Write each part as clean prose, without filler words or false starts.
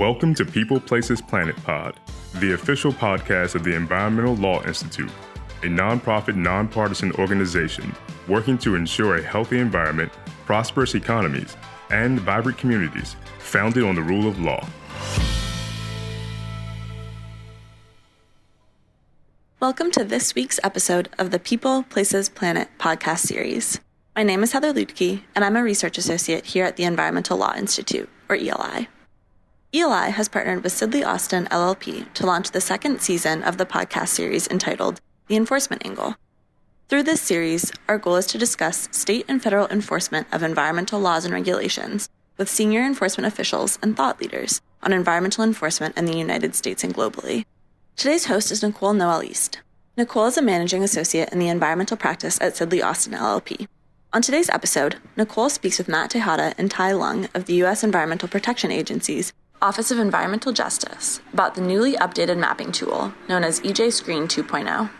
Welcome to People, Places, Planet Pod, the official podcast of the Environmental Law Institute, a nonprofit, nonpartisan organization working to ensure a healthy environment, prosperous economies, and vibrant communities founded on the rule of law. Welcome to this week's episode of the People, Places, Planet podcast series. My name is Heather Lutke, and I'm a research associate here at the Environmental Law Institute, or ELI. ELI has partnered with Sidley Austin LLP to launch the second season of the podcast series entitled The Enforcement Angle. Through this series, our goal is to discuss state and federal enforcement of environmental laws and regulations with senior enforcement officials and thought leaders on environmental enforcement in the United States and globally. Today's host is Nicole Noelliste. Nicole is a managing associate in the environmental practice at Sidley Austin LLP. On today's episode, Nicole speaks with Matt Tejada and Tai Lung of the U.S. Environmental Protection Agency's Office of Environmental Justice about the newly updated mapping tool known as EJSCREEN 2.0.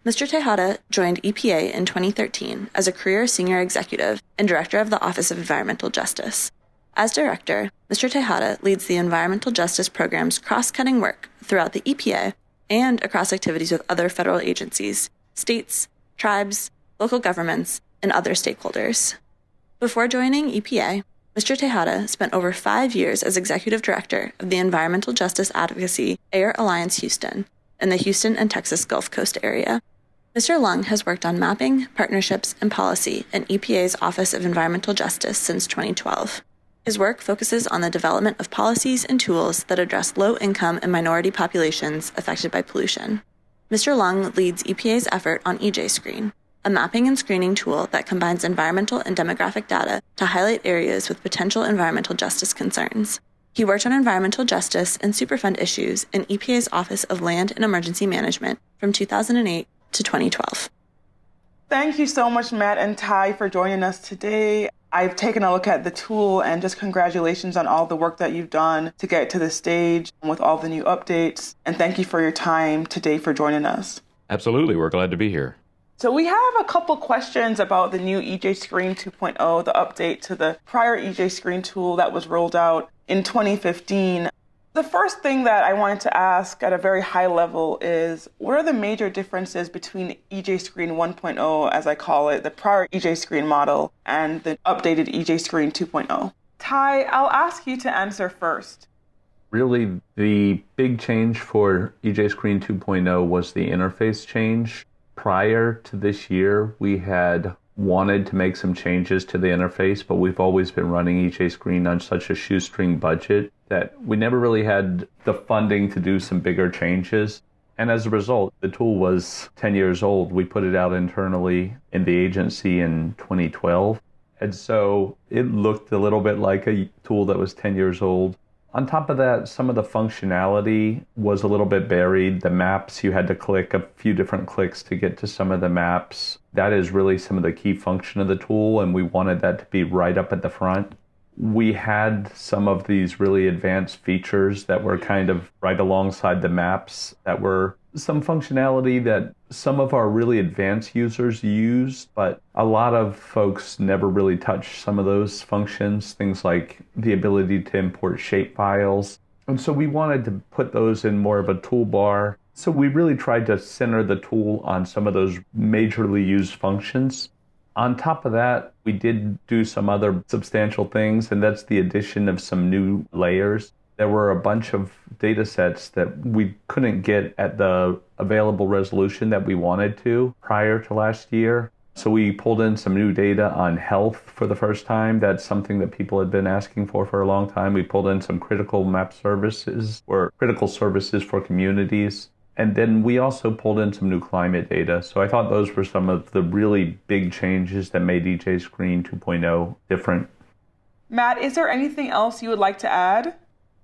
Mr. Tejada joined EPA in 2013 as a career senior executive and director of the Office of Environmental Justice. As director, Mr. Tejada leads the Environmental Justice Program's cross-cutting work throughout the EPA and across activities with other federal agencies, states, tribes, local governments, and other stakeholders. Before joining EPA, Mr. Tejada spent over 5 years as executive director of the Environmental Justice Advocacy Air Alliance Houston in the Houston and Texas Gulf Coast area. Mr. Lung has worked on mapping, partnerships, and policy in EPA's Office of Environmental Justice since 2012. His work focuses on the development of policies and tools that address low-income and minority populations affected by pollution. Mr. Lung leads EPA's effort on EJSCREEN, a mapping and screening tool that combines environmental and demographic data to highlight areas with potential environmental justice concerns. He worked on environmental justice and Superfund issues in EPA's Office of Land and Emergency Management from 2008 to 2012. Thank you so much, Matt and Tai, for joining us today. I've taken a look at the tool, and just congratulations on all the work that you've done to get to this stage with all the new updates. And thank you for your time today for joining us. Absolutely. We're glad to be here. So we have a couple questions about the new EJSCREEN 2.0, the update to the prior EJSCREEN tool that was rolled out in 2015. The first thing that I wanted to ask at a very high level is, what are the major differences between EJSCREEN 1.0, as I call it, the prior EJSCREEN model, and the updated EJSCREEN 2.0? Tai, I'll ask you to answer first. Really, the big change for EJSCREEN 2.0 was the interface change. Prior to this year, we had wanted to make some changes to the interface, but we've always been running EJSCREEN on such a shoestring budget that we never really had the funding to do some bigger changes. And as a result, the tool was 10 years old. We put it out internally in the agency in 2012. And so it looked a little bit like a tool that was 10 years old. On top of that, some of the functionality was a little bit buried. The maps, you had to click a few different clicks to get to some of the maps. That is really some of the key function of the tool, and we wanted that to be right up at the front. We had some of these really advanced features that were kind of right alongside the maps that were some functionality that some of our really advanced users used, but a lot of folks never really touched some of those functions, things like the ability to import shape files. And so we wanted to put those in more of a toolbar. So we really tried to center the tool on some of those majorly used functions. On top of that, we did do some other substantial things, and that's the addition of some new layers. There were a bunch of data sets that we couldn't get at the available resolution that we wanted to prior to last year. So we pulled in some new data on health for the first time. That's something that people had been asking for a long time. We pulled in some critical map services or critical services for communities. And then we also pulled in some new climate data. So I thought those were some of the really big changes that made EJSCREEN 2.0 different. Matt, is there anything else you would like to add?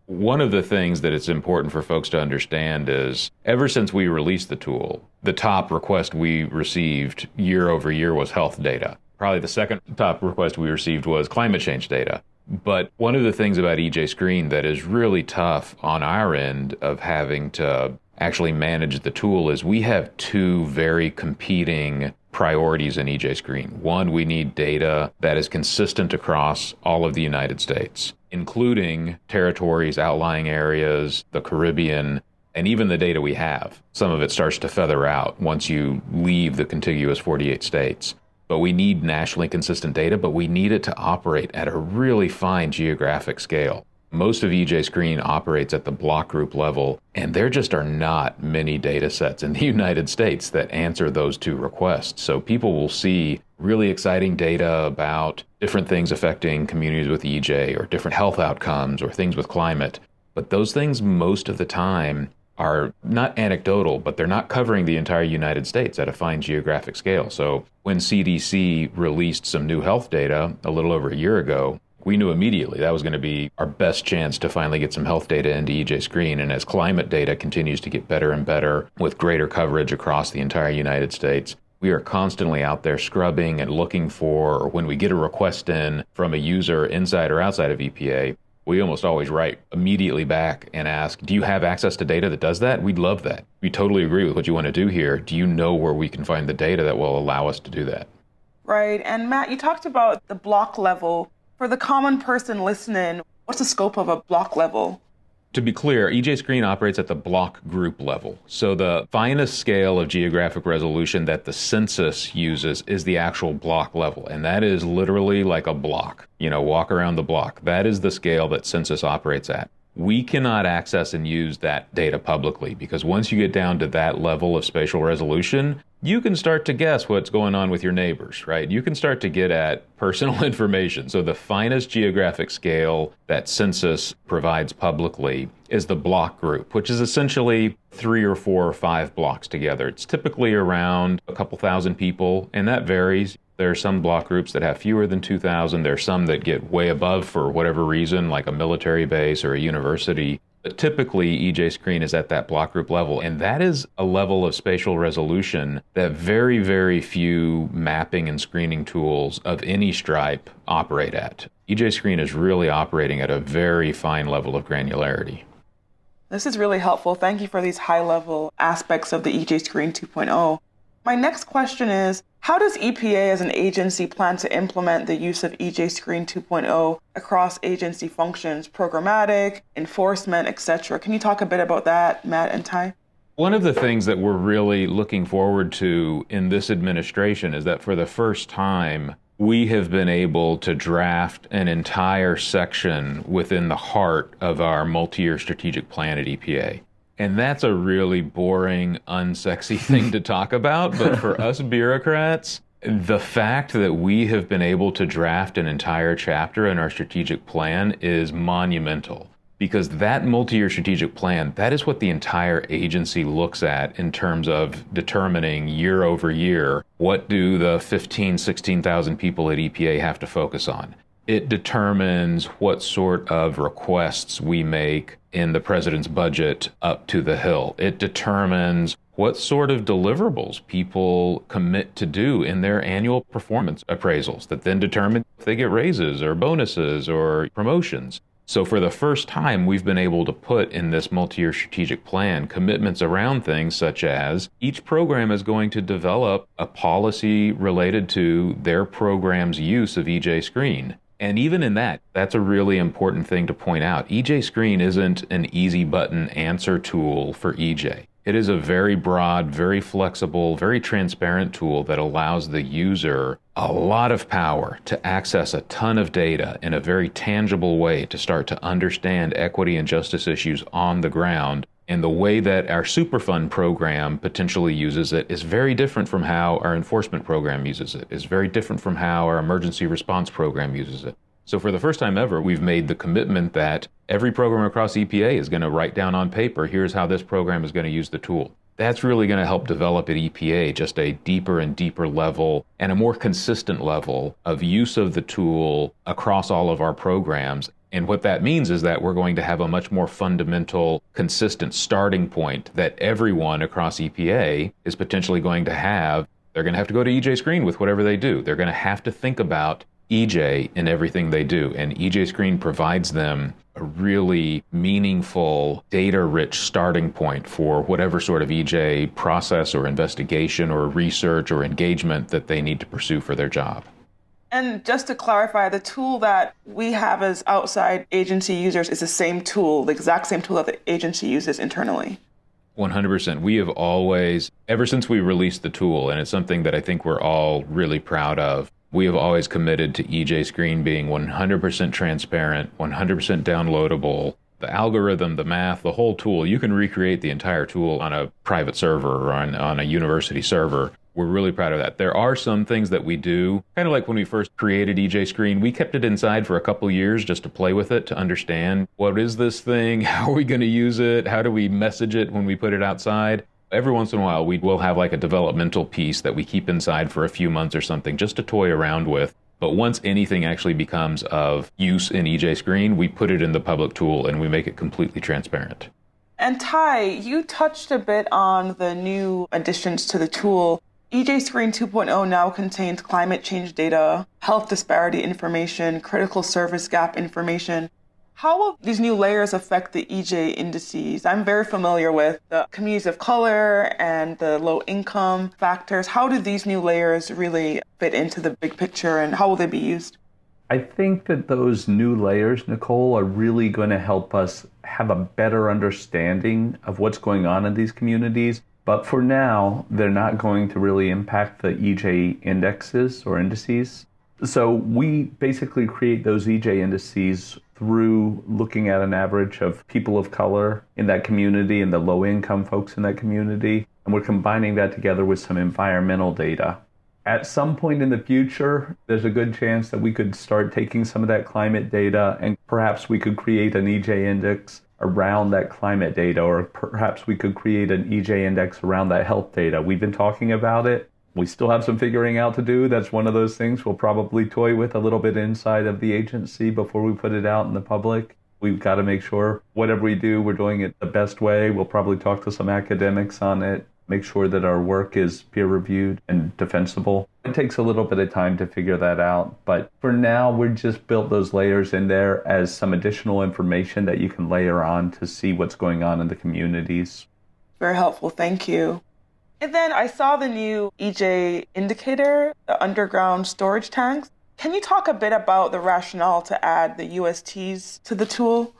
One of the things that it's important for folks to understand is ever since we released the tool, the top request we received year over year was health data. Probably the second top request we received was climate change data. But one of the things about EJSCREEN that is really tough on our end of having to actually manage the tool is we have two very competing priorities in EJScreen. One, we need data that is consistent across all of the United States, including territories, outlying areas, the Caribbean, and even the data we have. Some of it starts to feather out once you leave the contiguous 48 states. But we need nationally consistent data, but we need it to operate at a really fine geographic scale. Most of EJScreen operates at the block group level, and there just are not many data sets in the United States that answer those two requests. So people will see really exciting data about different things affecting communities with EJ or different health outcomes or things with climate. But those things most of the time are not anecdotal, but they're not covering the entire United States at a fine geographic scale. So when CDC released some new health data a little over a year ago, we knew immediately that was going to be our best chance to finally get some health data into EJScreen. And as climate data continues to get better and better with greater coverage across the entire United States, we are constantly out there scrubbing and looking for, or when we get a request in from a user inside or outside of EPA, we almost always write immediately back and ask, do you have access to data that does that? We'd love that. We totally agree with what you want to do here. Do you know where we can find the data that will allow us to do that? Right. And Matt, you talked about the block level. For the common person listening, what's the scope of a block level? To be clear, EJScreen operates at the block group level. So the finest scale of geographic resolution that the census uses is the actual block level. And that is literally like a block, walk around the block. That is the scale that census operates at. We cannot access and use that data publicly because once you get down to that level of spatial resolution, you can start to guess what's going on with your neighbors, right? You can start to get at personal information. So the finest geographic scale that census provides publicly is the block group, which is essentially 3 or 4 or 5 blocks together. It's typically around a couple thousand people, and that varies. There are some block groups that have fewer than 2,000. There are some that get way above for whatever reason, like a military base or a university. But typically, EJScreen is at that block group level, and that is a level of spatial resolution that very, very few mapping and screening tools of any stripe operate at. EJScreen is really operating at a very fine level of granularity. This is really helpful. Thank you for these high-level aspects of the EJScreen 2.0. My next question is, how does EPA as an agency plan to implement the use of EJScreen 2.0 across agency functions, programmatic, enforcement, etc.? Can you talk a bit about that, Matt and Tai? One of the things that we're really looking forward to in this administration is that for the first time, we have been able to draft an entire section within the heart of our multi-year strategic plan at EPA. And that's a really boring, unsexy thing to talk about. But for us bureaucrats, the fact that we have been able to draft an entire chapter in our strategic plan is monumental. Because that multi-year strategic plan, that is what the entire agency looks at in terms of determining year over year, what do the 16,000 people at EPA have to focus on? It determines what sort of requests we make in the president's budget up to the Hill. It determines what sort of deliverables people commit to do in their annual performance appraisals that then determine if they get raises or bonuses or promotions. So for the first time, we've been able to put in this multi-year strategic plan commitments around things such as each program is going to develop a policy related to their program's use of EJScreen. And even in that, that's a really important thing to point out. EJScreen isn't an easy button answer tool for EJ. It is a very broad, very flexible, very transparent tool that allows the user a lot of power to access a ton of data in a very tangible way to start to understand equity and justice issues on the ground. And the way that our Superfund program potentially uses it is very different from how our enforcement program uses it. It's very different from how our emergency response program uses it. So for the first time ever, we've made the commitment that every program across EPA is going to write down on paper, here's how this program is going to use the tool. That's really going to help develop at EPA just a deeper and deeper level and a more consistent level of use of the tool across all of our programs. And what that means is that we're going to have a much more fundamental, consistent starting point that everyone across EPA is potentially going to have. They're going to have to go to EJScreen with whatever they do. They're going to have to think about EJ in everything they do. And EJScreen provides them a really meaningful, data-rich starting point for whatever sort of EJ process or investigation or research or engagement that they need to pursue for their job. And just to clarify, the tool that we have as outside agency users is the same tool, the exact same tool that the agency uses internally. 100%. We have always, ever since we released the tool, and it's something that I think we're all really proud of, we have always committed to EJScreen being 100% transparent, 100% downloadable. The algorithm, the math, the whole tool, you can recreate the entire tool on a private server or on a university server. We're really proud of that. There are some things that we do, kind of like when we first created EJScreen, we kept it inside for a couple years just to play with it, to understand what is this thing, how are we going to use it, how do we message it when we put it outside. Every once in a while, we will have like a developmental piece that we keep inside for a few months or something just to toy around with. But once anything actually becomes of use in EJScreen, we put it in the public tool and we make it completely transparent. And Tai, you touched a bit on the new additions to the tool. EJScreen 2.0 now contains climate change data, health disparity information, critical service gap information. How will these new layers affect the EJ indices? I'm very familiar with the communities of color and the low income factors. How do these new layers really fit into the big picture and how will they be used? I think that those new layers, Nicole, are really going to help us have a better understanding of what's going on in these communities. But for now, they're not going to really impact the EJ indexes or indices. So we basically create those EJ indices through looking at an average of people of color in that community and the low-income folks in that community. And we're combining that together with some environmental data. At some point in the future, there's a good chance that we could start taking some of that climate data and perhaps we could create an EJ index around that climate data, or perhaps we could create an EJ index around that health data. We've been talking about it. We still have some figuring out to do. That's one of those things we'll probably toy with a little bit inside of the agency before we put it out in the public. We've got to make sure whatever we do, we're doing it the best way. We'll probably talk to some academics on it, make sure that our work is peer-reviewed and defensible. It takes a little bit of time to figure that out, but for now, we've just built those layers in there as some additional information that you can layer on to see what's going on in the communities. Very helpful, thank you. And then I saw the new EJ indicator, the underground storage tanks. Can you talk a bit about the rationale to add the USTs to the tool?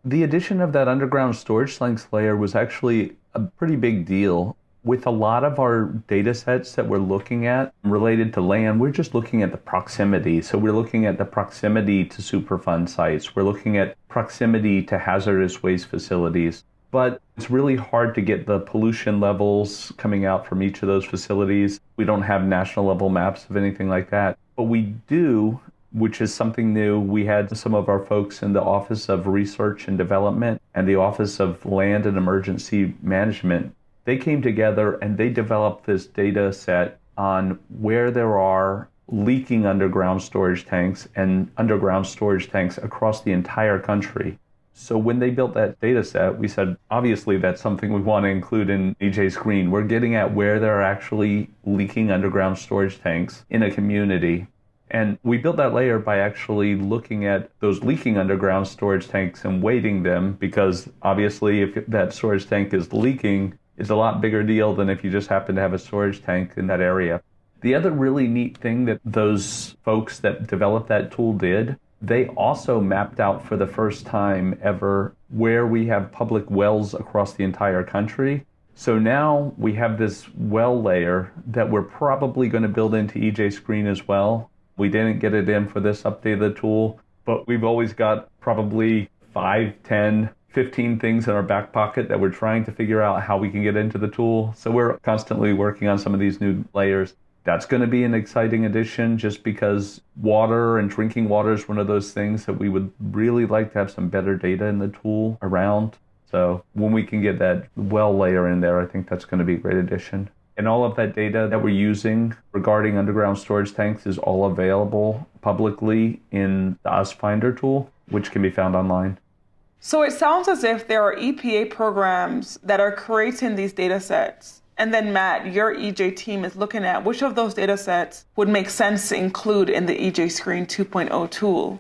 The addition of that underground storage tanks layer was actually a pretty big deal. With a lot of our data sets that we're looking at related to land, we're just looking at the proximity. So we're looking at the proximity to Superfund sites. We're looking at proximity to hazardous waste facilities. But it's really hard to get the pollution levels coming out from each of those facilities. We don't have national level maps of anything like that. But we do, which is something new. We had some of our folks in the Office of Research and Development and the Office of Land and Emergency Management. They came together and they developed this data set on where there are leaking underground storage tanks and underground storage tanks across the entire country. So when they built that data set, we said, obviously that's something we want to include in EJScreen. We're getting at where there are actually leaking underground storage tanks in a community. And we built that layer by actually looking at those leaking underground storage tanks and weighting them, because obviously if that storage tank is leaking, it's a lot bigger deal than if you just happen to have a storage tank in that area. The other really neat thing that those folks that developed that tool did, they also mapped out for the first time ever where we have public wells across the entire country. So now we have this well layer that we're probably going to build into EJScreen as well. We didn't get it in for this update of the tool, but we've always got probably 5, 10, 15 things in our back pocket that we're trying to figure out how we can get into the tool. So we're constantly working on some of these new layers. That's going to be an exciting addition just because water and drinking water is one of those things that we would really like to have some better data in the tool around. So when we can get that well layer in there, I think that's going to be a great addition. And all of that data that we're using regarding underground storage tanks is all available publicly in the US Finder tool, which can be found online. So it sounds as if there are EPA programs that are creating these data sets. And then, Matt, your EJ team is looking at which of those data sets would make sense to include in the EJScreen 2.0 tool.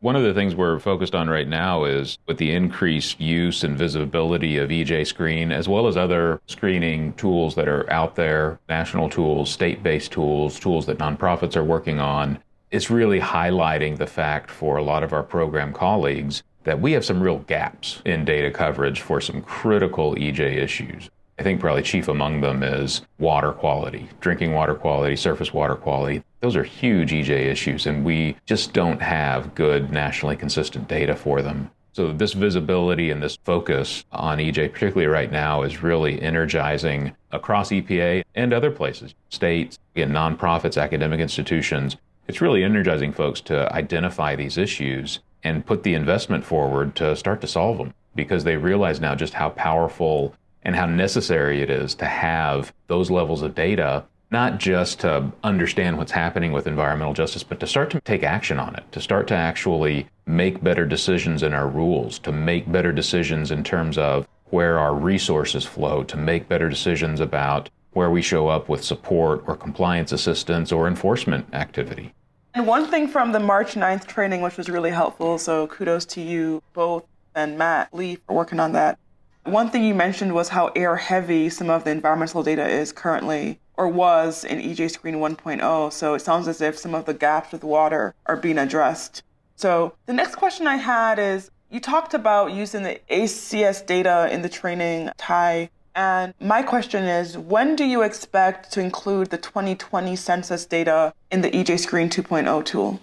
One of the things we're focused on right now is with the increased use and visibility of EJSCREEN, as well as other screening tools that are out there, national tools, state-based tools, tools that nonprofits are working on. It's really highlighting the fact for a lot of our program colleagues that we have some real gaps in data coverage for some critical EJ issues. I think probably chief among them is water quality, drinking water quality, surface water quality. Those are huge EJ issues, and we just don't have good nationally consistent data for them. So this visibility and this focus on EJ, particularly right now, is really energizing across EPA and other places, states, again, nonprofits, academic institutions. It's really energizing folks to identify these issues and put the investment forward to start to solve them, because they realize now just how powerful and how necessary it is to have those levels of data, not just to understand what's happening with environmental justice, but to start to take action on it, to start to actually make better decisions in our rules, to make better decisions in terms of where our resources flow, to make better decisions about where we show up with support or compliance assistance or enforcement activity. And one thing from the March 9th training, which was really helpful, so kudos to you both and Matt Lee for working on that. One thing you mentioned was how air heavy some of the environmental data is currently, or was in EJSCREEN 1.0. So it sounds as if some of the gaps with water are being addressed. So the next question I had is, you talked about using the ACS data in the training, Tai. And my question is, when do you expect to include the 2020 census data in the EJSCREEN 2.0 tool?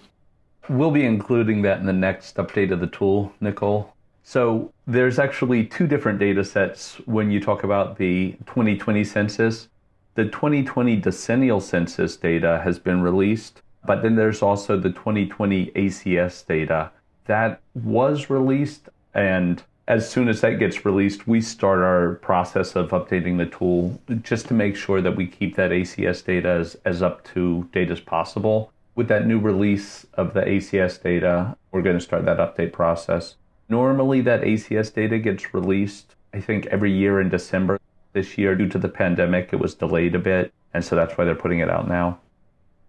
We'll be including that in the next update of the tool, Nicole. So there's actually two different data sets when you talk about the 2020 census. The 2020 decennial census data has been released, but then there's also the 2020 ACS data. That was released, and as soon as that gets released, we start our process of updating the tool just to make sure that we keep that ACS data as up to date as possible. With that new release of the ACS data, we're going to start that update process. Normally, that ACS data gets released, I think, every year in December. This year, due to the pandemic, it was delayed a bit, and so that's why they're putting it out now.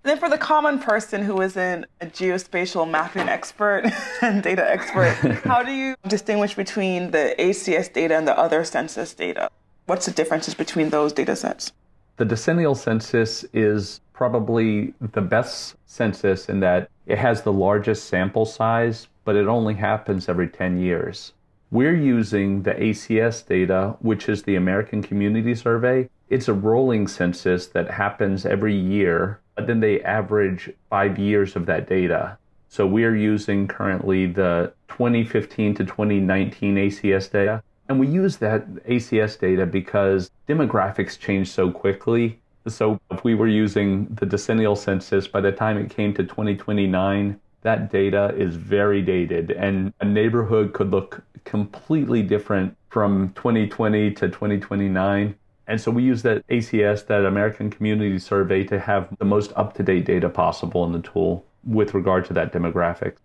Then for the common person who isn't a geospatial mapping expert and data expert, how do you distinguish between the ACS data and the other census data? What's the differences between those data sets? The decennial census is probably the best census in that it has the largest sample size, but it only happens every 10 years. We're using the ACS data, which is the American Community Survey. It's a rolling census that happens every year, but then they average 5 years of that data. So we're using currently the 2015 to 2019 ACS data. And we use that ACS data because demographics change so quickly. So if we were using the decennial census, by the time it came to 2029, that data is very dated, and a neighborhood could look completely different from 2020 to 2029. And so we use that ACS, that American Community Survey, to have the most up-to-date data possible in the tool with regard to that demographic.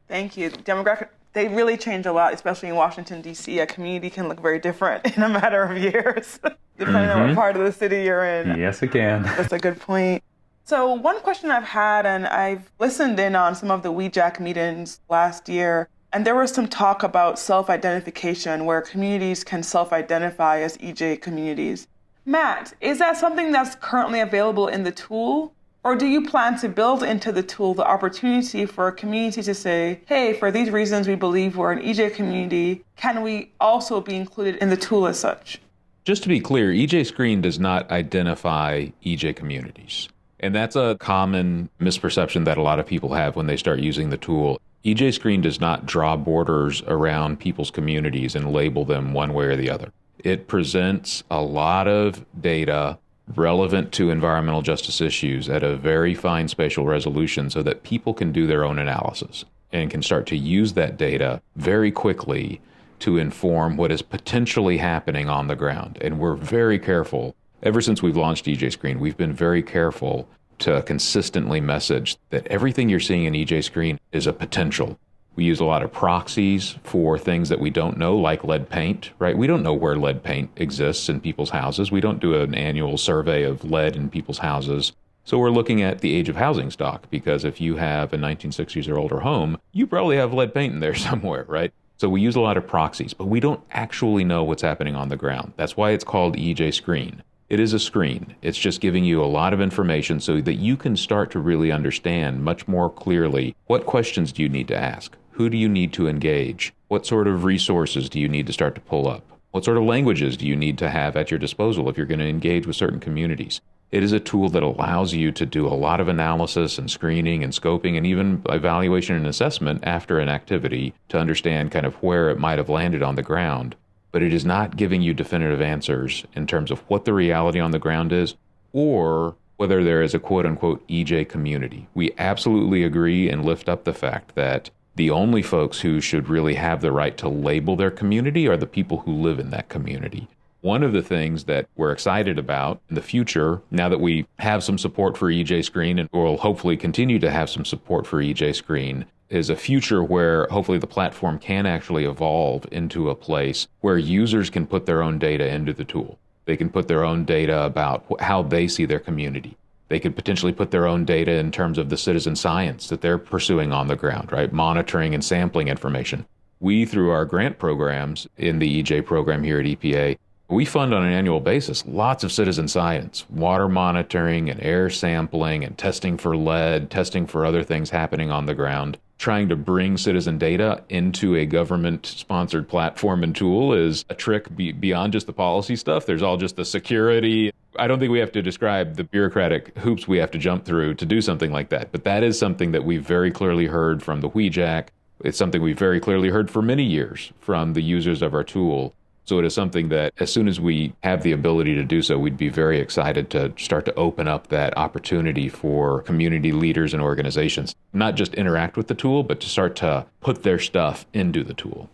Thank you. Demographic, they really change a lot, especially in Washington, D.C. A community can look very different in a matter of years, depending on what part of the city you're in. Yes, it can. That's a good point. So one question I've had, and I've listened in on some of the WEJAC meetings last year, and there was some talk about self-identification where communities can self-identify as EJ communities. Matt, is that something that's currently available in the tool? Or do you plan to build into the tool the opportunity for a community to say, hey, for these reasons we believe we're an EJ community, can we also be included in the tool as such? Just to be clear, EJSCREEN does not identify EJ communities. And that's a common misperception that a lot of people have when they start using the tool. EJSCREEN does not draw borders around people's communities and label them one way or the other. It presents a lot of data relevant to environmental justice issues at a very fine spatial resolution so that people can do their own analysis and can start to use that data very quickly to inform what is potentially happening on the ground. And we're very careful. Ever since we've launched EJSCREEN, we've been very careful to consistently message that everything you're seeing in EJSCREEN is a potential. We use a lot of proxies for things that we don't know, like lead paint, right? We don't know where lead paint exists in people's houses. We don't do an annual survey of lead in people's houses. So we're looking at the age of housing stock, because if you have a 1960s or older home, you probably have lead paint in there somewhere, right? So we use a lot of proxies, but we don't actually know what's happening on the ground. That's why it's called EJSCREEN. It is a screen. It's just giving you a lot of information so that you can start to really understand much more clearly what questions do you need to ask? Who do you need to engage? What sort of resources do you need to start to pull up? What sort of languages do you need to have at your disposal if you're going to engage with certain communities? It is a tool that allows you to do a lot of analysis and screening and scoping and even evaluation and assessment after an activity to understand kind of where it might have landed on the ground. But it is not giving you definitive answers in terms of what the reality on the ground is or whether there is a quote-unquote EJ community. We absolutely agree and lift up the fact that the only folks who should really have the right to label their community are the people who live in that community. One of the things that we're excited about in the future, now that we have some support for EJSCREEN and will hopefully continue to have some support for EJSCREEN, is a future where hopefully the platform can actually evolve into a place where users can put their own data into the tool. They can put their own data about how they see their community. They could potentially put their own data in terms of the citizen science that they're pursuing on the ground, right? Monitoring and sampling information. We, through our grant programs in the EJ program here at EPA, we fund on an annual basis lots of citizen science, water monitoring and air sampling and testing for lead, testing for other things happening on the ground. Trying to bring citizen data into a government-sponsored platform and tool is a trick beyond just the policy stuff. There's all just the security. I don't think we have to describe the bureaucratic hoops we have to jump through to do something like that. But that is something that we've very clearly heard from the WEJAC. It's something we've very clearly heard for many years from the users of our tool. So it is something that as soon as we have the ability to do so, we'd be very excited to start to open up that opportunity for community leaders and organizations, not just interact with the tool, but to start to put their stuff into the tool.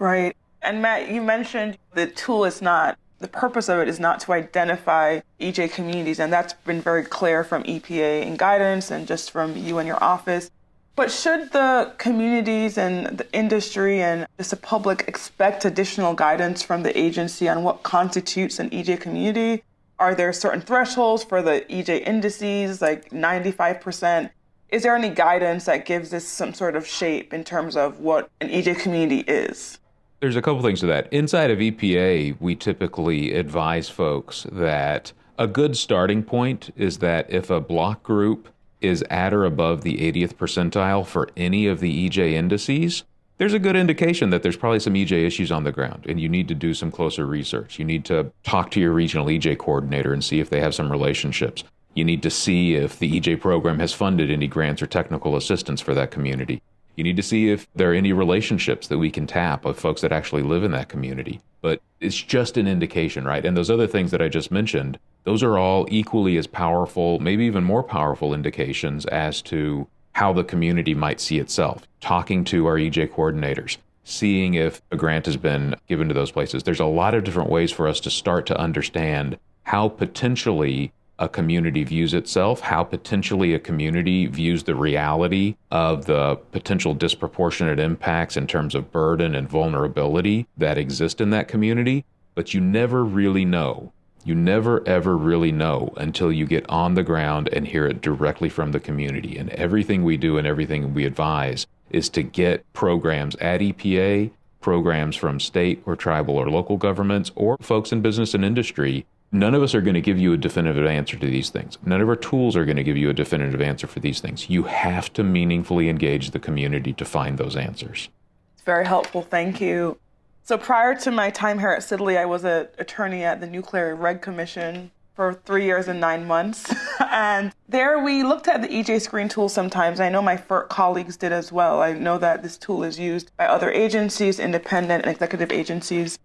Right. And Matt, you mentioned the tool is not, the purpose of it is not to identify EJ communities, and that's been very clear from EPA and guidance and just from you and your office. But should the communities and the industry and just the public expect additional guidance from the agency on what constitutes an EJ community? Are there certain thresholds for the EJ indices, like 95%? Is there any guidance that gives this some sort of shape in terms of what an EJ community is? There's a couple things to that. Inside of EPA, we typically advise folks that a good starting point is that if a block group is at or above the 80th percentile for any of the EJ indices, there's a good indication that there's probably some EJ issues on the ground, and you need to do some closer research. You need to talk to your regional EJ coordinator and see if they have some relationships. You need to see if the EJ program has funded any grants or technical assistance for that community. You need to see if there are any relationships that we can tap of folks that actually live in that community. But it's just an indication, right? And those other things that I just mentioned, those are all equally as powerful, maybe even more powerful indications as to how the community might see itself. Talking to our EJ coordinators, seeing if a grant has been given to those places. There's a lot of different ways for us to start to understand how potentially a community views itself, how potentially a community views the reality of the potential disproportionate impacts in terms of burden and vulnerability that exist in that community. But you never really know. You never, ever really know until you get on the ground and hear it directly from the community. And everything we do and everything we advise is to get programs at EPA, programs from state or tribal or local governments, or folks in business and industry. None of us are going to give you a definitive answer to these things. None of our tools are going to give you a definitive answer for these things. You have to meaningfully engage the community to find those answers. It's very helpful. Thank you. So prior to my time here at Sidley, I was an attorney at the Nuclear Reg Commission for 3 years and 9 months. And there we looked at the EJSCREEN tool sometimes. I know my FERC colleagues did as well. I know that this tool is used by other agencies, independent and executive agencies.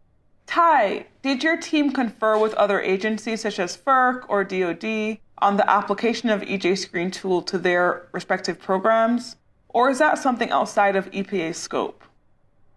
Tai, did your team confer with other agencies such as FERC or DOD on the application of EJSCREEN tool to their respective programs? Or is that something outside of EPA's scope?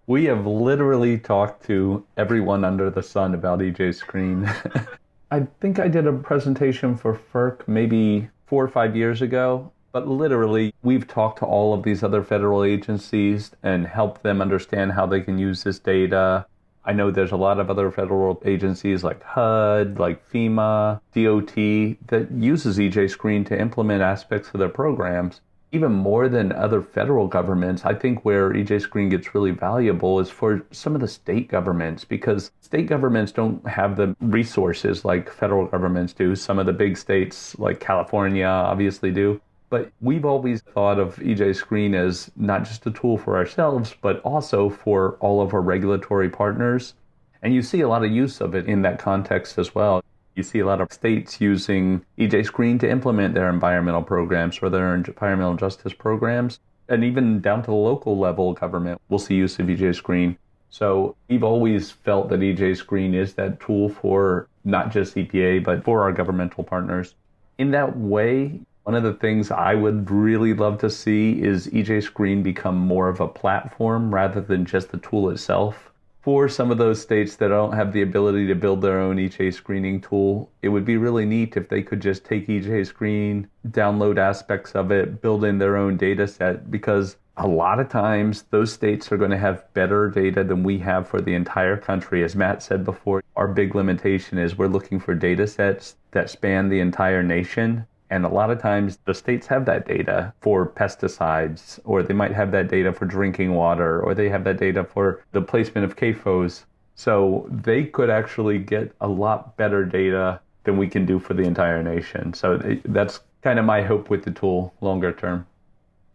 We have literally talked to everyone under the sun about EJSCREEN. I think I did a presentation for FERC maybe 4 or 5 years ago, but literally we've talked to all of these other federal agencies and helped them understand how they can use this data. I know there's a lot of other federal agencies like HUD, like FEMA, DOT, that uses EJScreen to implement aspects of their programs. Even more than other federal governments, I think where EJScreen gets really valuable is for some of the state governments, because state governments don't have the resources like federal governments do. Some of the big states like California obviously do. But we've always thought of EJScreen as not just a tool for ourselves, but also for all of our regulatory partners. And you see a lot of use of it in that context as well. You see a lot of states using EJScreen to implement their environmental programs or their environmental justice programs. And even down to the local level government, we'll see use of EJScreen. So we've always felt that EJScreen is that tool for not just EPA, but for our governmental partners. In that way, one of the things I would really love to see is EJScreen become more of a platform rather than just the tool itself. For some of those states that don't have the ability to build their own EJ screening tool, it would be really neat if they could just take EJScreen, download aspects of it, build in their own data set, because a lot of times those states are going to have better data than we have for the entire country. As Matt said before, our big limitation is we're looking for data sets that span the entire nation. And a lot of times the states have that data for pesticides, or they might have that data for drinking water, or they have that data for the placement of CAFOs. So they could actually get a lot better data than we can do for the entire nation. So that's kind of my hope with the tool longer term.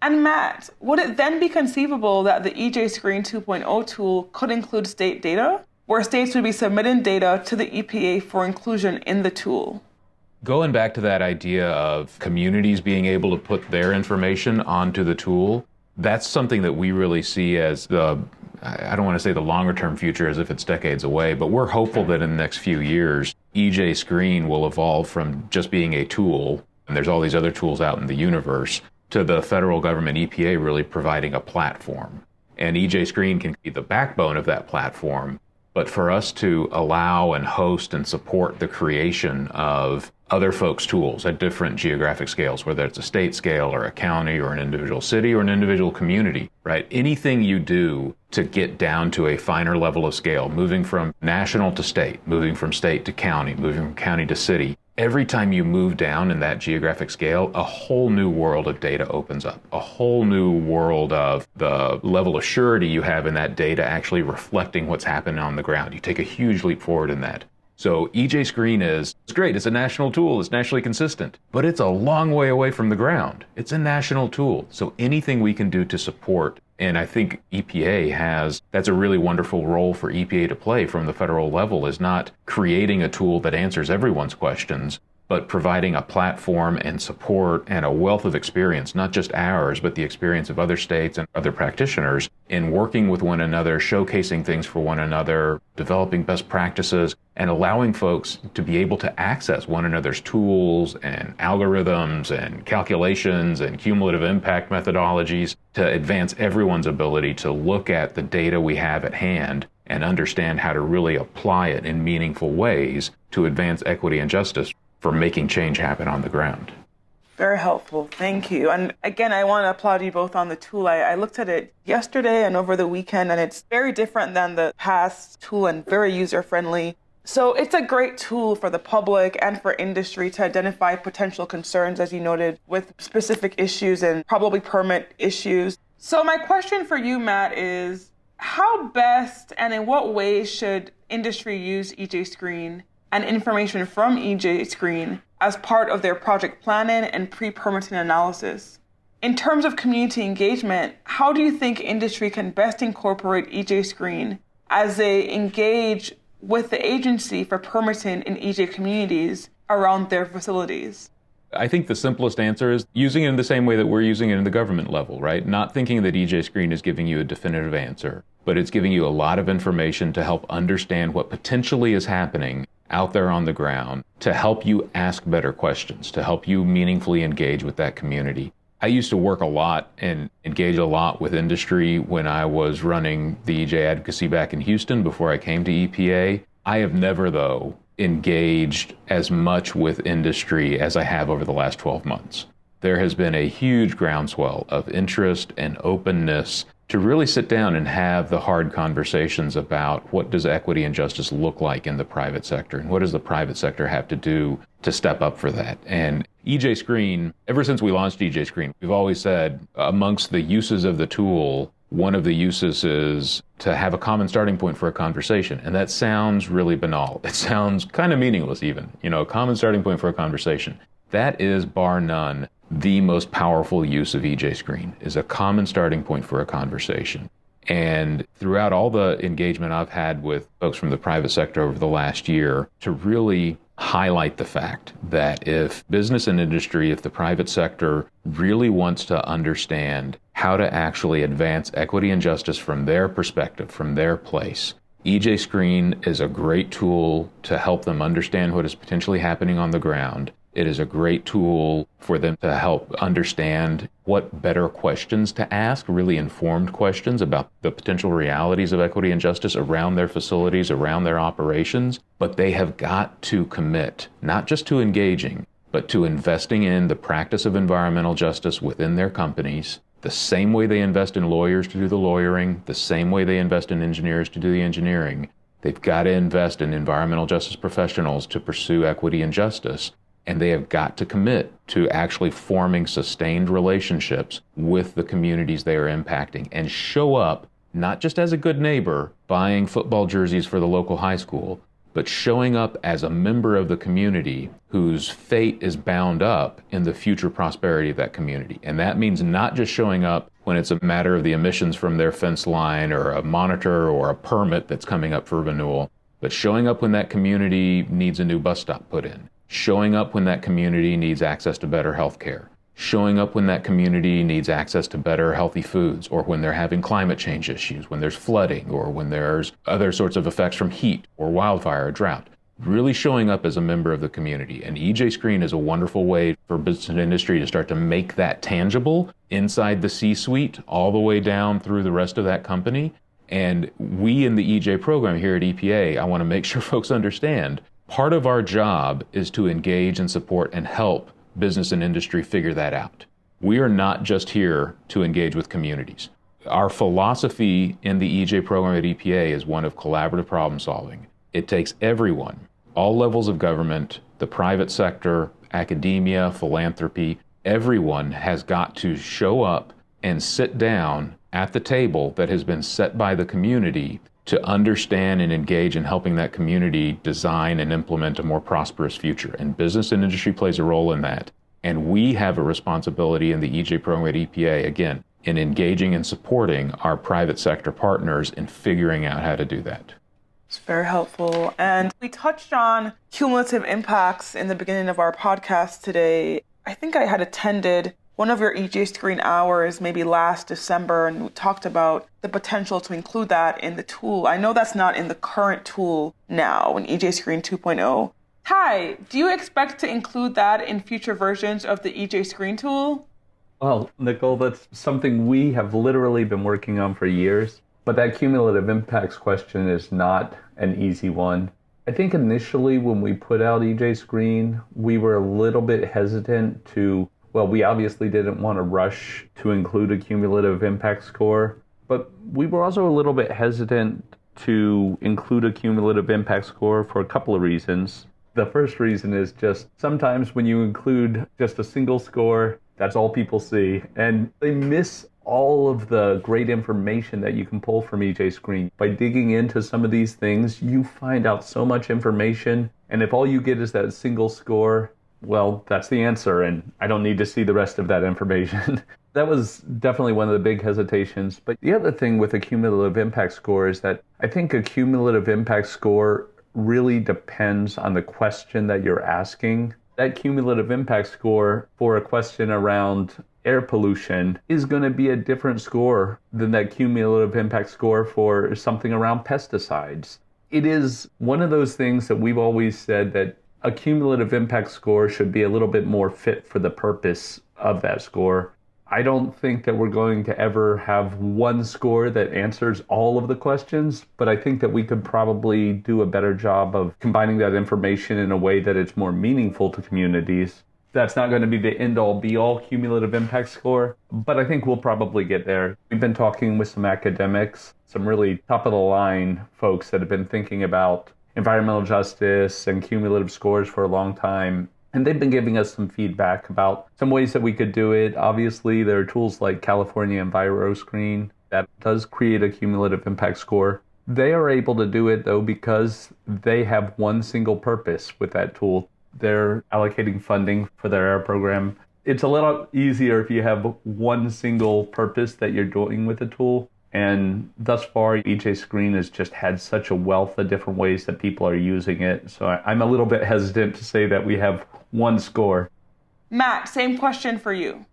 And Matt, would it then be conceivable that the EJScreen 2.0 tool could include state data, where states would be submitting data to the EPA for inclusion in the tool? Going back to that idea of communities being able to put their information onto the tool, that's something that we really see as I don't want to say the longer term future as if it's decades away, but we're hopeful that in the next few years, EJScreen will evolve from just being a tool, and there's all these other tools out in the universe, to the federal government EPA really providing a platform. And EJScreen can be the backbone of that platform, but for us to allow and host and support the creation of other folks' tools at different geographic scales, whether it's a state scale or a county or an individual city or an individual community, right? Anything you do to get down to a finer level of scale, moving from national to state, moving from state to county, moving from county to city, every time you move down in that geographic scale, a whole new world of data opens up, a whole new world of the level of surety you have in that data actually reflecting what's happening on the ground. You take a huge leap forward in that. So EJScreen it's great. It's a national tool. It's nationally consistent, but it's a long way away from the ground. It's a national tool. So anything we can do to support, and I think EPA that's a really wonderful role for EPA to play from the federal level, is not creating a tool that answers everyone's questions, but providing a platform and support and a wealth of experience, not just ours, but the experience of other states and other practitioners in working with one another, showcasing things for one another, developing best practices, and allowing folks to be able to access one another's tools and algorithms and calculations and cumulative impact methodologies to advance everyone's ability to look at the data we have at hand and understand how to really apply it in meaningful ways to advance equity and justice for making change happen on the ground. Very helpful. Thank you. And again, I want to applaud you both on the tool. I looked at it yesterday and over the weekend, and it's very different than the past tool and very user-friendly. So it's a great tool for the public and for industry to identify potential concerns, as you noted, with specific issues and probably permit issues. So my question for you, Matt, is how best and in what ways should industry use EJScreen and information from EJScreen as part of their project planning and pre-permitting analysis? In terms of community engagement, how do you think industry can best incorporate EJScreen as they engage with the agency for permitting in EJ communities around their facilities? I think the simplest answer is using it in the same way that we're using it in the government level, right? Not thinking that EJScreen is giving you a definitive answer, but it's giving you a lot of information to help understand what potentially is happening out there on the ground, to help you ask better questions, to help you meaningfully engage with that community. I used to work a lot and engage a lot with industry when I was running the EJ advocacy back in Houston before I came to EPA. I have never, though, engaged as much with industry as I have over the last 12 months. There has been a huge groundswell of interest and openness to really sit down and have the hard conversations about what does equity and justice look like in the private sector, and what does the private sector have to do to step up for that. And EJScreen, ever since we launched EJScreen, we've always said amongst the uses of the tool, one of the uses is to have a common starting point for a conversation. And that sounds really banal. It sounds kind of meaningless even, a common starting point for a conversation. That is, bar none, the most powerful use of EJScreen, is a common starting point for a conversation. And throughout all the engagement I've had with folks from the private sector over the last year, to really highlight the fact that if business and industry, if the private sector really wants to understand how to actually advance equity and justice from their perspective, from their place, EJScreen is a great tool to help them understand what is potentially happening on the ground. It is a great tool for them to help understand what better questions to ask, really informed questions about the potential realities of equity and justice around their facilities, around their operations. But they have got to commit, not just to engaging, but to investing in the practice of environmental justice within their companies, the same way they invest in lawyers to do the lawyering, the same way they invest in engineers to do the engineering. They've got to invest in environmental justice professionals to pursue equity and justice. And they have got to commit to actually forming sustained relationships with the communities they are impacting and show up not just as a good neighbor buying football jerseys for the local high school, but showing up as a member of the community whose fate is bound up in the future prosperity of that community. And that means not just showing up when it's a matter of the emissions from their fence line or a monitor or a permit that's coming up for renewal, but showing up when that community needs a new bus stop put in. Showing up when that community needs access to better health care. Showing up when that community needs access to better healthy foods, or when they're having climate change issues, when there's flooding, or when there's other sorts of effects from heat or wildfire or drought. Really showing up as a member of the community. And EJScreen is a wonderful way for business and industry to start to make that tangible inside the C-suite, all the way down through the rest of that company. And we in the EJ program here at EPA, I want to make sure folks understand, part of our job is to engage and support and help business and industry figure that out. We are not just here to engage with communities. Our philosophy in the EJ program at EPA is one of collaborative problem solving. It takes everyone, all levels of government, the private sector, academia, philanthropy, everyone has got to show up and sit down at the table that has been set by the community to understand and engage in helping that community design and implement a more prosperous future. And business and industry plays a role in that. And we have a responsibility in the EJ program at EPA, again, in engaging and supporting our private sector partners in figuring out how to do that. It's very helpful. And we touched on cumulative impacts in the beginning of our podcast today. I think I had attended one of your EJScreen hours maybe last December, and we talked about the potential to include that in the tool. I know that's not in the current tool now in EJScreen 2.0. Tai, do you expect to include that in future versions of the EJScreen tool? Well, Nicole, that's something we have literally been working on for years. But that cumulative impacts question is not an easy one. I think initially when we put out EJScreen, we were a little bit hesitant to, well, we obviously didn't want to rush to include a cumulative impact score, but we were also a little bit hesitant to include a cumulative impact score for a couple of reasons. The first reason is just sometimes when you include just a single score, that's all people see, and they miss all of the great information that you can pull from EJScreen. By digging into some of these things, you find out so much information, and if all you get is that single score, well, that's the answer, and I don't need to see the rest of that information. That was definitely one of the big hesitations. But the other thing with a cumulative impact score is that I think a cumulative impact score really depends on the question that you're asking. That cumulative impact score for a question around air pollution is going to be a different score than that cumulative impact score for something around pesticides. It is one of those things that we've always said that a cumulative impact score should be a little bit more fit for the purpose of that score. I don't think that we're going to ever have one score that answers all of the questions, but I think that we could probably do a better job of combining that information in a way that it's more meaningful to communities. That's not going to be the end-all, be-all cumulative impact score, but I think we'll probably get there. We've been talking with some academics, some really top-of-the-line folks that have been thinking about environmental justice and cumulative scores for a long time. And they've been giving us some feedback about some ways that we could do it. Obviously, there are tools like California EnviroScreen that does create a cumulative impact score. They are able to do it, though, because they have one single purpose with that tool. They're allocating funding for their air program. It's a little easier if you have one single purpose that you're doing with the tool. And thus far, EJSCREEN has just had such a wealth of different ways that people are using it. So I'm a little bit hesitant to say that we have one score. Matt, same question for you.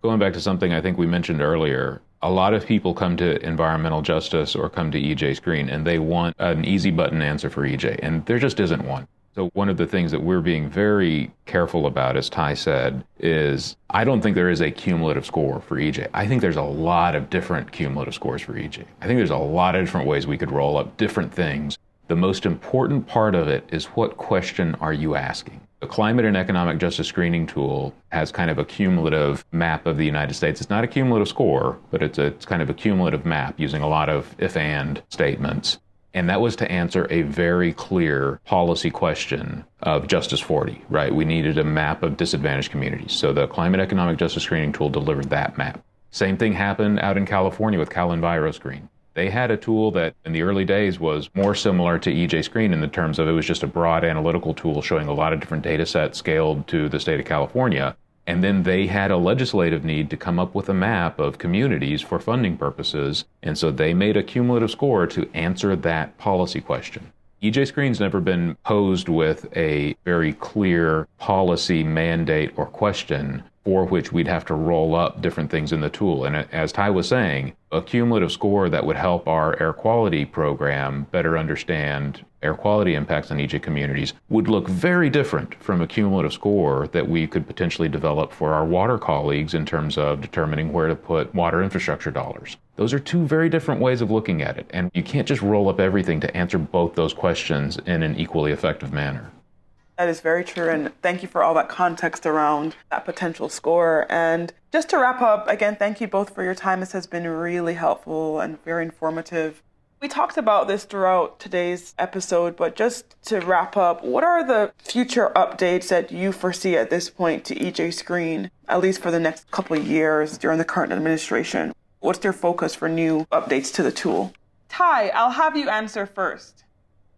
Going back to something I think we mentioned earlier, a lot of people come to environmental justice or come to EJSCREEN and they want an easy button answer for EJ, and there just isn't one. So one of the things that we're being very careful about, as Tai said, is I don't think there is a cumulative score for EJ. I think there's a lot of different cumulative scores for EJ. I think there's a lot of different ways we could roll up different things. The most important part of it is, what question are you asking? The Climate and Economic Justice Screening Tool has kind of a cumulative map of the United States. It's not a cumulative score, but it's kind of a cumulative map using a lot of if-and statements. And that was to answer a very clear policy question of Justice 40, right? We needed a map of disadvantaged communities. So the Climate Economic Justice Screening Tool delivered that map. Same thing happened out in California with Cal EnviroScreen. They had a tool that in the early days was more similar to EJSCREEN in the terms of it was just a broad analytical tool showing a lot of different data sets scaled to the state of California. And then they had a legislative need to come up with a map of communities for funding purposes. And so they made a cumulative score to answer that policy question. EJSCREEN's never been posed with a very clear policy mandate or question for which we'd have to roll up different things in the tool. And as Tai was saying, a cumulative score that would help our air quality program better understand air quality impacts on EJ communities would look very different from a cumulative score that we could potentially develop for our water colleagues in terms of determining where to put water infrastructure dollars. Those are two very different ways of looking at it, and you can't just roll up everything to answer both those questions in an equally effective manner. That is very true, and thank you for all that context around that potential score. And just to wrap up, again, thank you both for your time. This has been really helpful and very informative. We talked about this throughout today's episode, but just to wrap up, what are the future updates that you foresee at this point to EJSCREEN, at least for the next couple of years during the current administration? What's their focus for new updates to the tool? Tai, I'll have you answer first.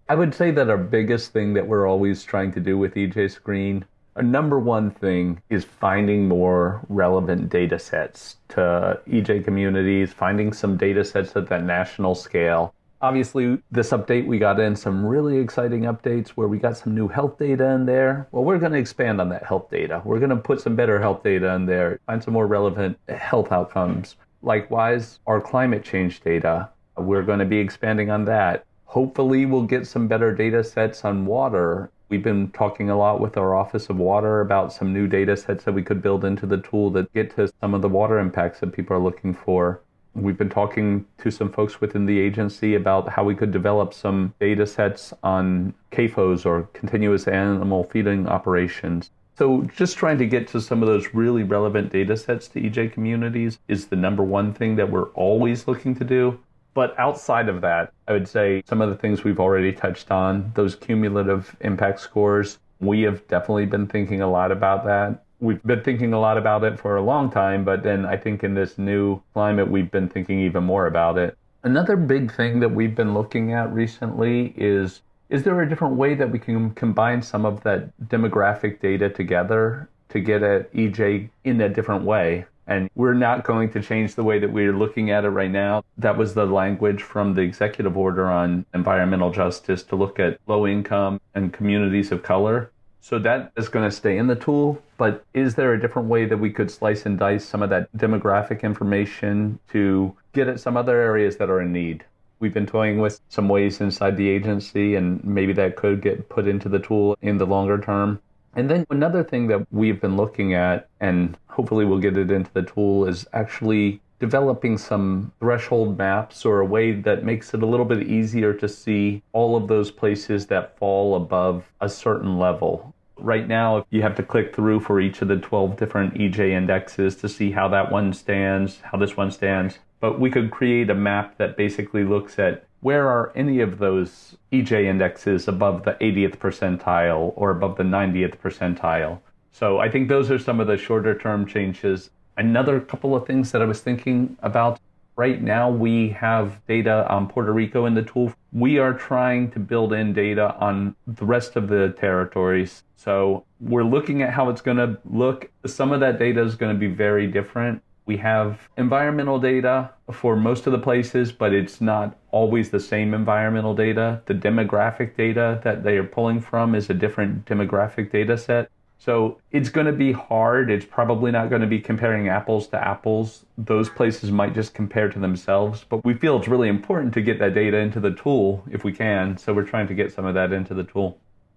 I would say that our biggest thing that we're always trying to do with EJSCREEN, our number one thing is finding more relevant data sets to EJ communities, finding some data sets at that national scale. Obviously, this update, we got in some really exciting updates where we got some new health data in there. Well, we're going to expand on that health data. We're going to put some better health data in there, find some more relevant health outcomes. Likewise, our climate change data, we're going to be expanding on that. Hopefully, we'll get some better data sets on water. We've been talking a lot with our Office of Water about some new data sets that we could build into the tool that get to some of the water impacts that people are looking for. We've been talking to some folks within the agency about how we could develop some data sets on CAFOs, or continuous animal feeding operations. So just trying to get to some of those really relevant data sets to EJ communities is the number one thing that we're always looking to do. But outside of that, I would say some of the things we've already touched on, those cumulative impact scores, we have definitely been thinking a lot about that. We've been thinking a lot about it for a long time, but then I think in this new climate, we've been thinking even more about it. Another big thing that we've been looking at recently is there a different way that we can combine some of that demographic data together to get at EJ in a different way? And we're not going to change the way that we're looking at it right now. That was the language from the executive order on environmental justice to look at low income and communities of color. So that is going to stay in the tool. But is there a different way that we could slice and dice some of that demographic information to get at some other areas that are in need? We've been toying with some ways inside the agency, and maybe that could get put into the tool in the longer term. And then another thing that we've been looking at, and hopefully we'll get it into the tool, is actually developing some threshold maps or a way that makes it a little bit easier to see all of those places that fall above a certain level. Right now, you have to click through for each of the 12 different EJ indexes to see how that one stands, how this one stands. But we could create a map that basically looks at where are any of those EJ indexes above the 80th percentile or above the 90th percentile. So I think those are some of the shorter term changes. Another couple of things that I was thinking about. Right now, we have data on Puerto Rico in the tool. We are trying to build in data on the rest of the territories. So we're looking at how it's going to look. Some of that data is going to be very different. We have environmental data for most of the places, but it's not always the same environmental data. The demographic data that they are pulling from is a different demographic data set. So it's going to be hard. It's probably not going to be comparing apples to apples. Those places might just compare to themselves, but we feel it's really important to get that data into the tool if we can. So we're trying to get some of that into the tool.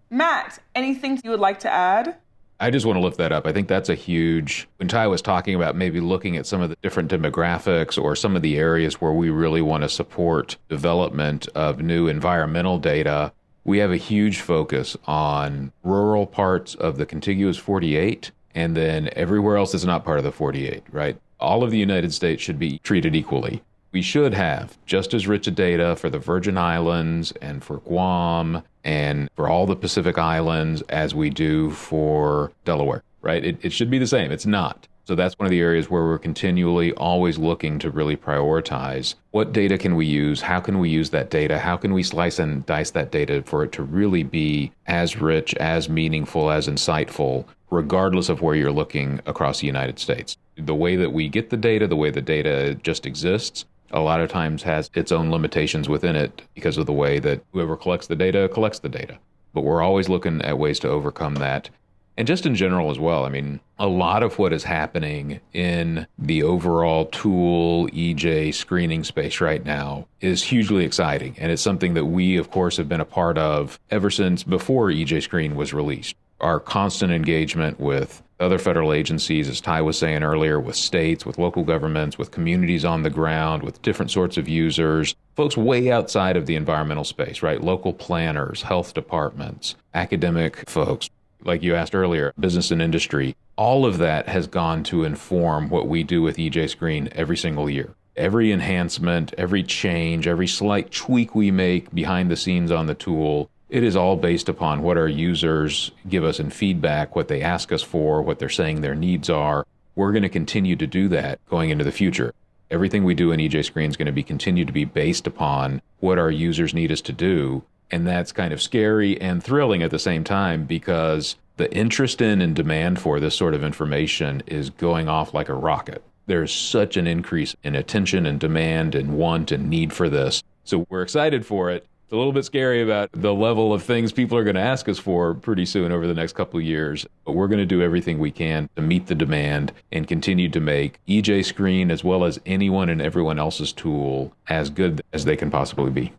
Matt, anything you would like to add? I just want to lift that up. I think that's a huge, when Tai was talking about maybe looking at some of the different demographics or some of the areas where we really want to support development of new environmental data, we have a huge focus on rural parts of the contiguous 48 and then everywhere else that's not part of the 48, right? All of the United States should be treated equally. We should have just as rich a data for the Virgin Islands and for Guam and for all the Pacific Islands as we do for Delaware, right? It should be the same. It's not. So that's one of the areas where we're continually always looking to really prioritize what data can we use, how can we use that data, how can we slice and dice that data for it to really be as rich, as meaningful, as insightful, regardless of where you're looking across the United States. The way that we get the data just exists, a lot of times has its own limitations within it because of the way that whoever collects the data. But we're always looking at ways to overcome that. And just in general as well, I mean, a lot of what is happening in the overall tool EJ screening space right now is hugely exciting. And it's something that we, of course, have been a part of ever since before EJScreen was released. Our constant engagement with other federal agencies, as Tai was saying earlier, with states, with local governments, with communities on the ground, with different sorts of users, folks way outside of the environmental space, right? Local planners, health departments, academic folks. Like you asked earlier, business and industry, all of that has gone to inform what we do with EJScreen every single year. Every enhancement, every change, every slight tweak we make behind the scenes on the tool, it is all based upon what our users give us in feedback, what they ask us for, what they're saying their needs are. We're going to continue to do that going into the future. Everything we do in EJScreen is going to continue to be based upon what our users need us to do. And that's kind of scary and thrilling at the same time because the interest in and demand for this sort of information is going off like a rocket. There's such an increase in attention and demand and want and need for this. So we're excited for it. It's a little bit scary about the level of things people are going to ask us for pretty soon over the next couple of years. But we're going to do everything we can to meet the demand and continue to make EJScreen as well as anyone and everyone else's tool as good as they can possibly be.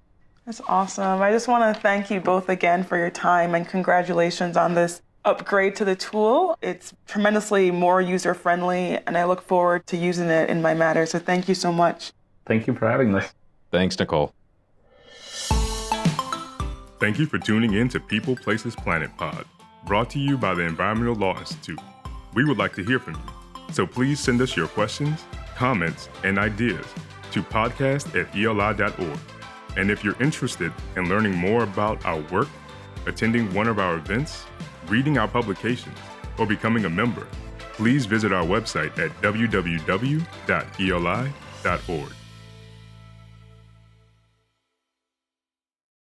That's awesome. I just want to thank you both again for your time and congratulations on this upgrade to the tool. It's tremendously more user-friendly and I look forward to using it in my matter. So thank you so much. Thank you for having us. Thanks, Nicole. Thank you for tuning in to People, Places, Planet Pod, brought to you by the Environmental Law Institute. We would like to hear from you, so please send us your questions, comments, and ideas to podcast@eli.org. And if you're interested in learning more about our work, attending one of our events, reading our publications, or becoming a member, please visit our website at www.eli.org.